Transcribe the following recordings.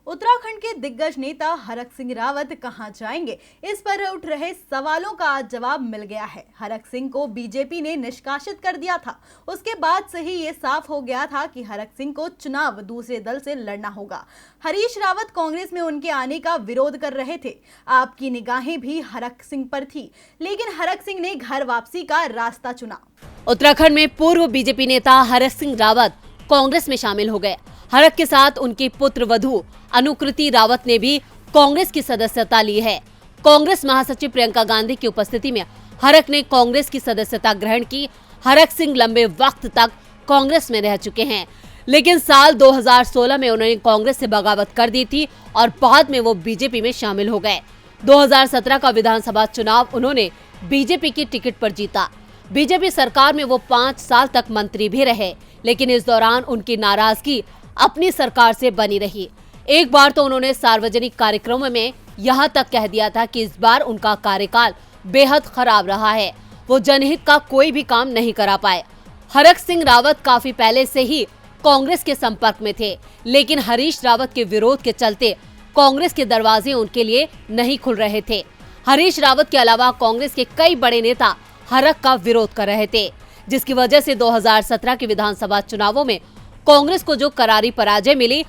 उत्तराखंड के दिग्गज नेता हरक सिंह रावत कहां जाएंगे, इस पर उठ रहे सवालों का आज जवाब मिल गया है। हरक सिंह को बीजेपी ने निष्कासित कर दिया था। उसके बाद से ही ये साफ हो गया था कि हरक सिंह को चुनाव दूसरे दल से लड़ना होगा। हरीश रावत कांग्रेस में उनके आने का विरोध कर रहे थे। आपकी निगाहें भी हरक सिंह पर थी, लेकिन हरक सिंह ने घर वापसी का रास्ता चुना। उत्तराखंड में पूर्व बीजेपी नेता हरक सिंह रावत कांग्रेस में शामिल हो गए। हरक के साथ उनकी पुत्र वधू अनुकृति रावत ने भी कांग्रेस की सदस्यता ली है। कांग्रेस महासचिव प्रियंका गांधी की उपस्थिति में हरक ने कांग्रेस की सदस्यता ग्रहण की। हरक सिंह लंबे वक्त तक कांग्रेस में रह चुके हैं, लेकिन साल 2016 में उन्होंने कांग्रेस से बगावत कर दी थी और बाद में वो बीजेपी में शामिल हो गए। 2017 का विधानसभा चुनाव उन्होंने बीजेपी की टिकट पर जीता। बीजेपी सरकार में वो 5 साल तक मंत्री भी रहे, लेकिन इस दौरान उनकी नाराजगी अपनी सरकार से बनी रही। एक बार तो उन्होंने सार्वजनिक कार्यक्रमों में यहाँ तक कह दिया था कि इस बार उनका कार्यकाल बेहद खराब रहा है, वो जनहित का कोई भी काम नहीं करा पाए। हरक सिंह रावत काफी पहले से ही कांग्रेस के संपर्क में थे, लेकिन हरीश रावत के विरोध के चलते कांग्रेस के दरवाजे उनके लिए नहीं खुल रहे थे। हरीश रावत के अलावा कांग्रेस के कई बड़े नेता हरक का विरोध कर रहे थे, जिसकी वजह से 2017 के विधानसभा चुनावों में कांग्रेस को जो करारी पराजय मिली,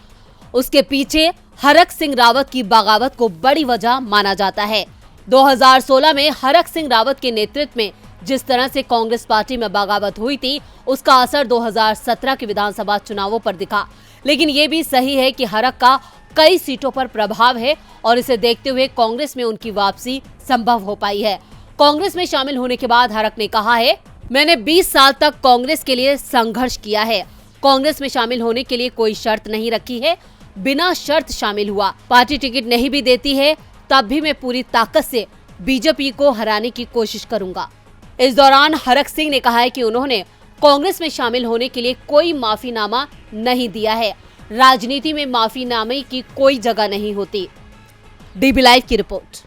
उसके पीछे हरक सिंह रावत की बगावत को बड़ी वजह माना जाता है। 2016 में हरक सिंह रावत के नेतृत्व में जिस तरह से कांग्रेस पार्टी में बगावत हुई थी, उसका असर 2017 के विधानसभा चुनावों पर दिखा। लेकिन ये भी सही है कि हरक का कई सीटों पर प्रभाव है और इसे देखते हुए कांग्रेस में उनकी वापसी संभव हो पाई है। कांग्रेस में शामिल होने के बाद हरक ने कहा है, मैंने 20 साल तक कांग्रेस के लिए संघर्ष किया है। कांग्रेस में शामिल होने के लिए कोई शर्त नहीं रखी है, बिना शर्त शामिल हुआ। पार्टी टिकट नहीं भी देती है तब भी मैं पूरी ताकत से बीजेपी को हराने की कोशिश करूंगा। इस दौरान हरक सिंह ने कहा है कि उन्होंने कांग्रेस में शामिल होने के लिए कोई माफीनामा नहीं दिया है। राजनीति में माफीनामे की कोई जगह नहीं होती। डीबी लाइव की रिपोर्ट।